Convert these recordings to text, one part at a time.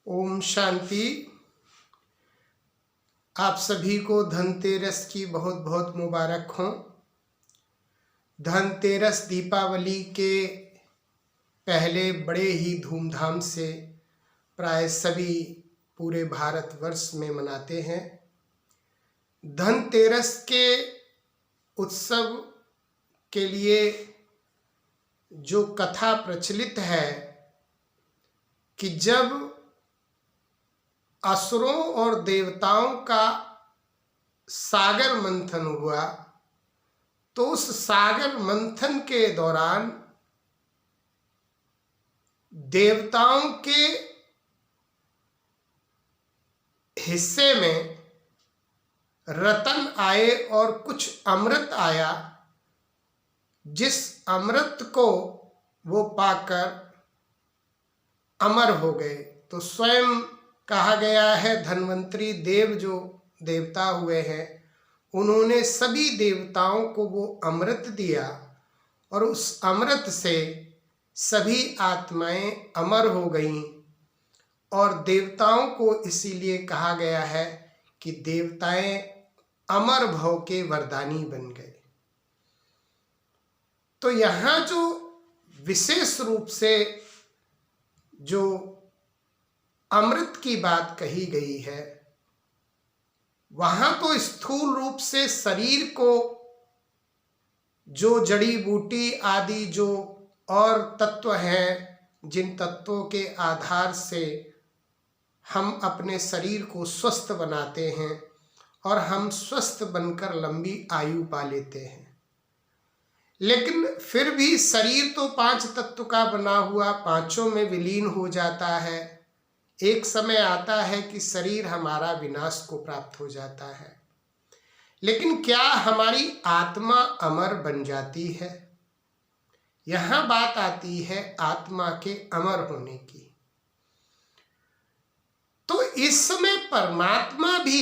ओम शांति। आप सभी को धनतेरस की बहुत बहुत मुबारक हो। धनतेरस दीपावली के पहले बड़े ही धूमधाम से प्राय सभी पूरे भारतवर्ष में मनाते हैं। धनतेरस के उत्सव के लिए जो कथा प्रचलित है कि जब असुरों और देवताओं का सागर मंथन हुआ तो उस सागर मंथन के दौरान देवताओं के हिस्से में रतन आए और कुछ अमृत आया, जिस अमृत को वो पाकर अमर हो गए। तो स्वयं कहा गया है धन्वंतरी देव जो देवता हुए हैं उन्होंने सभी देवताओं को वो अमृत दिया और उस अमृत से सभी आत्माएं अमर हो गईं। और देवताओं को इसीलिए कहा गया है कि देवताएं अमर भव के वरदानी बन गए। तो यहाँ जो विशेष रूप से जो अमृत की बात कही गई है, वहां तो स्थूल रूप से शरीर को जो जड़ी बूटी आदि जो और तत्व हैं, जिन तत्वों के आधार से हम अपने शरीर को स्वस्थ बनाते हैं और हम स्वस्थ बनकर लंबी आयु पा लेते हैं, लेकिन फिर भी शरीर तो 5 तत्व का बना हुआ पांचों में विलीन हो जाता है। एक समय आता है कि शरीर हमारा विनाश को प्राप्त हो जाता है, लेकिन क्या हमारी आत्मा अमर बन जाती है? यहां बात आती है आत्मा के अमर होने की। तो इस समय परमात्मा भी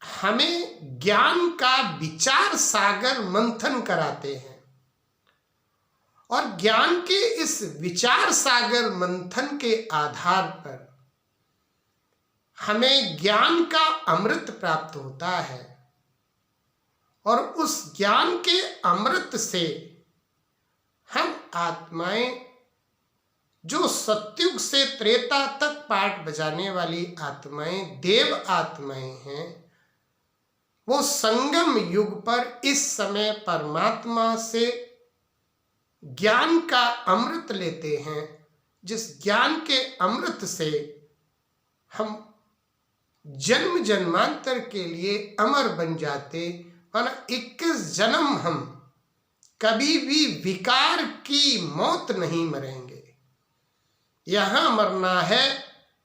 हमें ज्ञान का विचार सागर मंथन कराते हैं और ज्ञान के इस विचार सागर मंथन के आधार पर हमें ज्ञान का अमृत प्राप्त होता है और उस ज्ञान के अमृत से हम आत्माएं जो सत्युग से त्रेता तक पाठ बजाने वाली आत्माएं देव आत्माएं हैं, वो संगम युग पर इस समय परमात्मा से ज्ञान का अमृत लेते हैं, जिस ज्ञान के अमृत से हम जन्म जन्मांतर के लिए अमर बन जाते। माना 21 जन्म हम कभी भी विकार की मौत नहीं मरेंगे। यहां मरना है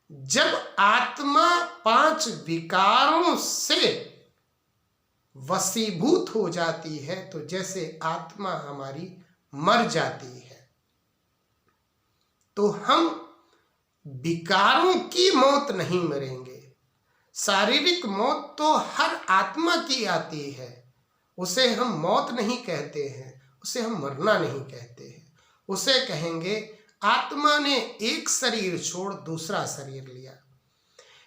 जब आत्मा 5 विकारों से वशीभूत हो जाती है, तो जैसे आत्मा हमारी मर जाती है। तो हम विकारों की मौत नहीं मरेंगे। शारीरिक मौत तो हर आत्मा की आती है, उसे हम मौत नहीं कहते हैं, उसे हम मरना नहीं कहते हैं। उसे कहेंगे आत्मा ने एक शरीर छोड़ दूसरा शरीर लिया।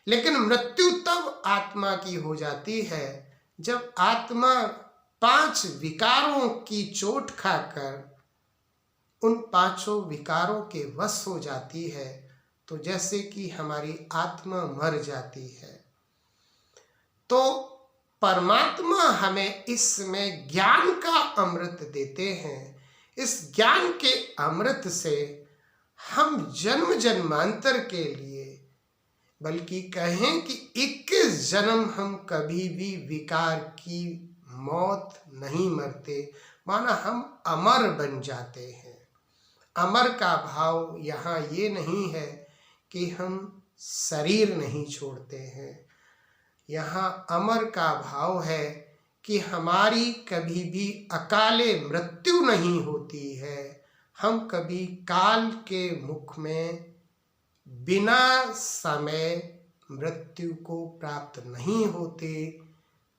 लेकिन मृत्यु तब आत्मा की हो जाती है जब आत्मा 5 विकारों की चोट खाकर उन 5 विकारों के वश हो जाती है। तो जैसे कि हमारी आत्मा मर जाती है, तो परमात्मा हमें इसमें ज्ञान का अमृत देते हैं। इस ज्ञान के अमृत से हम जन्म जन्मांतर के लिए, बल्कि कहें कि 21 जन्म हम कभी भी विकार की मौत नहीं मरते। माना हम अमर बन जाते हैं। अमर का भाव यहाँ ये नहीं है कि हम शरीर नहीं छोड़ते हैं। यहाँ अमर का भाव है कि हमारी कभी भी अकाले मृत्यु नहीं होती है। हम कभी काल के मुख में बिना समय मृत्यु को प्राप्त नहीं होते।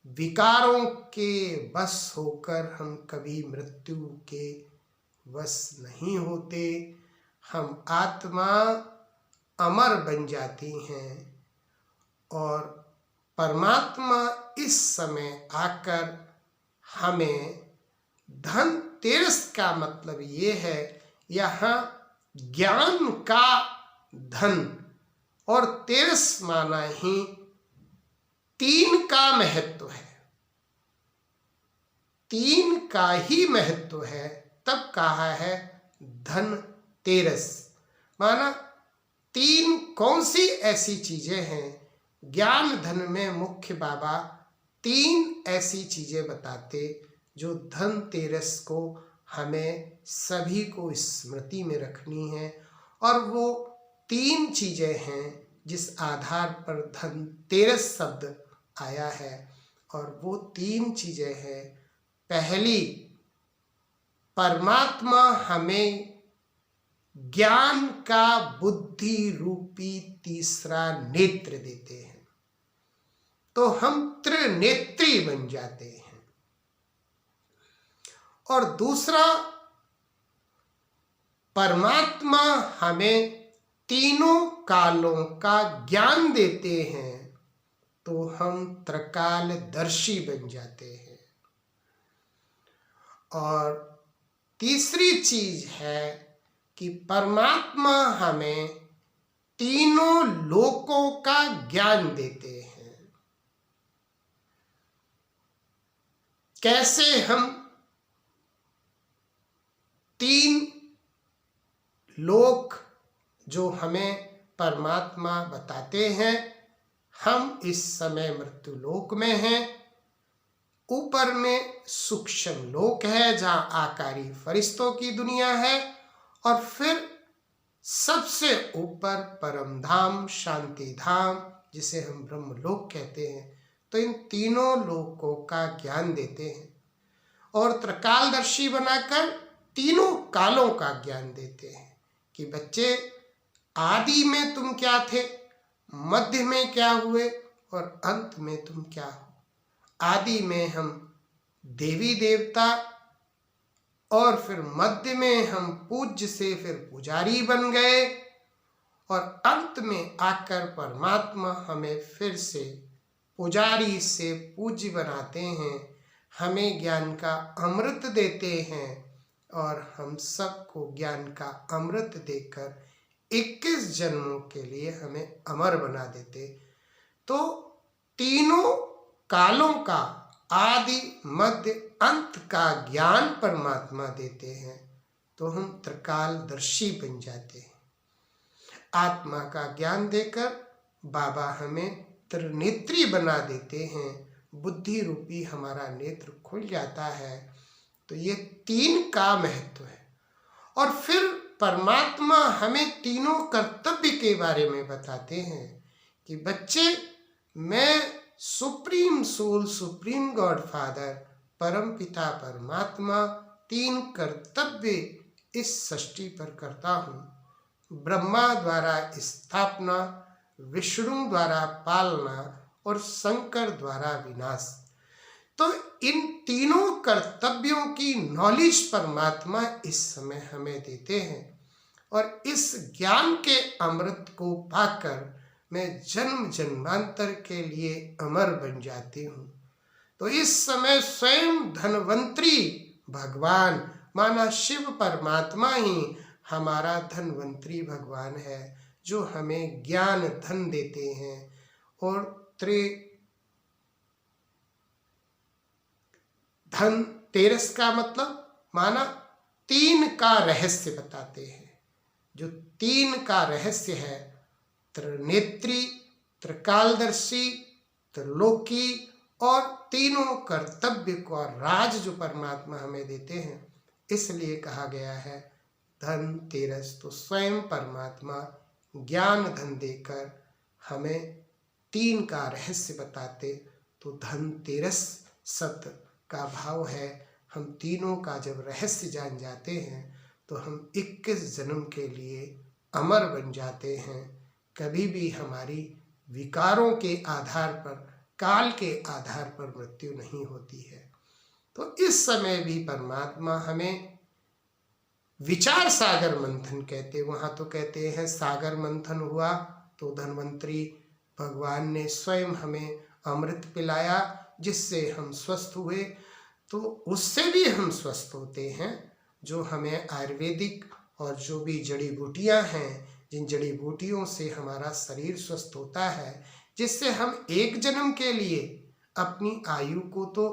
विकारों के वश होकर हम कभी मृत्यु के वश नहीं होते। हम आत्मा अमर बन जाती हैं और परमात्मा इस समय आकर हमें धनतेरस का मतलब ये है, यहाँ ज्ञान का धन और तेरस माना ही 3 का महत्व है, 3 का ही महत्व है, तब कहा है धनतेरस। माना 3 कौन सी ऐसी चीजें हैं, ज्ञान धन में मुख्य बाबा 3 ऐसी चीजें बताते जो धनतेरस को हमें सभी को स्मृति में रखनी है। और वो 3 चीजें हैं जिस आधार पर धनतेरस शब्द आया है, और वो 3 चीजें हैं। पहली, परमात्मा हमें ज्ञान का बुद्धि रूपी तीसरा नेत्र देते हैं, तो हम त्रिनेत्री बन जाते हैं। और दूसरा, परमात्मा हमें तीनों कालों का ज्ञान देते हैं, तो हम त्रिकालदर्शी बन जाते हैं। और तीसरी चीज है कि परमात्मा हमें तीनों लोकों का ज्ञान देते हैं। कैसे हम 3 लोक जो हमें परमात्मा बताते हैं, हम इस समय मृत्यु लोक में हैं, ऊपर में सूक्ष्म लोक है जहाँ आकारी फरिश्तों की दुनिया है, और फिर सबसे ऊपर परम धाम शांति धाम जिसे हम ब्रह्म लोक कहते हैं। तो इन तीनों लोकों का ज्ञान देते हैं और त्रिकालदर्शी बनाकर तीनों कालों का ज्ञान देते हैं कि बच्चे, आदि में तुम क्या थे, मध्य में क्या हुए और अंत में तुम क्या हो। आदि में हम देवी देवता, और फिर मध्य में हम पूज्य से फिर पुजारी बन गए, और अंत में आकर परमात्मा हमें फिर से पुजारी से पूज्य बनाते हैं, हमें ज्ञान का अमृत देते हैं, और हम सबको ज्ञान का अमृत देकर 21 जन्मों के लिए हमें अमर बना देते। तो तीनों कालों का आदि मध्य अंत का ज्ञान परमात्मा देते हैं, तो हम त्रिकालदर्शी बन जाते हैं। आत्मा का ज्ञान देकर बाबा हमें त्रिनेत्री बना देते हैं, बुद्धि रूपी हमारा नेत्र खुल जाता है। तो ये 3 का महत्व है। और फिर परमात्मा हमें तीनों कर्तव्य के बारे में बताते हैं कि बच्चे, मैं supreme soul, supreme God father, परम पिता परमात्मा 3 कर्तव्य इस सृष्टि पर करता हूँ। ब्रह्मा द्वारा स्थापना, विष्णु द्वारा पालना और शंकर द्वारा विनाश। तो इन तीनों कर्तव्यों की नॉलेज परमात्मा इस समय हमें देते हैं, और इस ज्ञान के अमृत को पाकर मैं जन्म जन्मांतर के लिए अमर बन जाती हूँ। तो इस समय स्वयं धनवंतरी भगवान, माना शिव परमात्मा ही हमारा धनवंतरी भगवान है, जो हमें ज्ञान धन देते हैं और धनतेरस का मतलब माना 3 का रहस्य बताते हैं। जो 3 का रहस्य है, त्रिनेत्री, त्रिकालदर्शी, त्रिलोकी और तीनों कर्तव्य को राज जो परमात्मा हमें देते हैं, इसलिए कहा गया है धनतेरस। तो स्वयं परमात्मा ज्ञान धन देकर हमें 3 का रहस्य बताते। तो धनतेरस शब्द का भाव है, हम तीनों का जब रहस्य जान जाते हैं तो हम 21 जन्म के लिए अमर बन जाते हैं। कभी भी हमारी विकारों के आधार पर, काल के आधार पर मृत्यु नहीं होती है। तो इस समय भी परमात्मा हमें विचार सागर मंथन कहते, वहाँ तो कहते हैं सागर मंथन हुआ तो धन्वंतरी भगवान ने स्वयं हमें अमृत पिलाया जिससे हम स्वस्थ हुए। तो उससे भी हम स्वस्थ होते हैं। जो हमें आयुर्वेदिक और जो भी जड़ी बूटियाँ हैं, जिन जड़ी बूटियों से हमारा शरीर स्वस्थ होता है, जिससे हम एक जन्म के लिए अपनी आयु को तो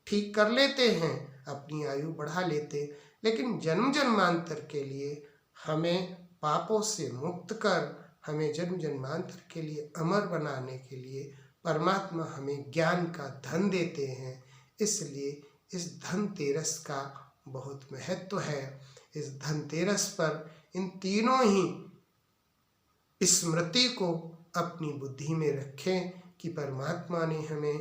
ठीक कर लेते हैं, अपनी आयु बढ़ा लेते, लेकिन जन्म जन्मांतर के लिए हमें पापों से मुक्त कर हमें जन्म जन्मांतर के लिए अमर बनाने के लिए परमात्मा हमें ज्ञान का धन देते हैं। इसलिए इस धनतेरस का बहुत महत्व है। इस धनतेरस पर इन तीनों ही स्मृति को अपनी बुद्धि में रखें कि परमात्मा ने हमें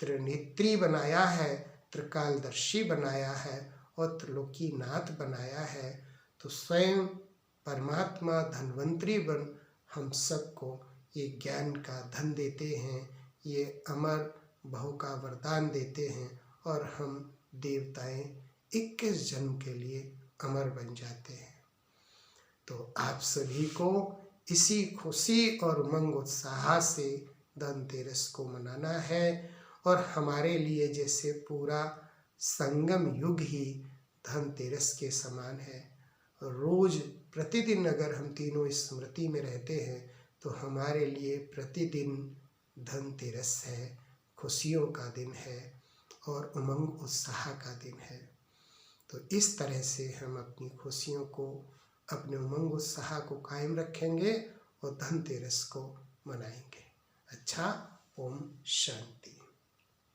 त्रिनेत्री बनाया है, त्रिकालदर्शी बनाया है और त्रिलोकीनाथ बनाया है। तो स्वयं परमात्मा धन्वंतरी बन हम सबको ये ज्ञान का धन देते हैं, ये अमर भव का वरदान देते हैं और हम देवताएं 21 जन्म के लिए अमर बन जाते हैं। तो आप सभी को इसी खुशी और उमंग उत्साह से धनतेरस को मनाना है और हमारे लिए जैसे पूरा संगम युग ही धनतेरस के समान है। रोज प्रतिदिन अगर हम तीनों स्मृति में रहते हैं तो हमारे लिए प्रतिदिन धनतेरस है, खुशियों का दिन है और उमंग उत्साह का दिन है। तो इस तरह से हम अपनी खुशियों को, अपने उमंग उत्साह को कायम रखेंगे और धनतेरस को मनाएंगे। अच्छा, ओम शांति।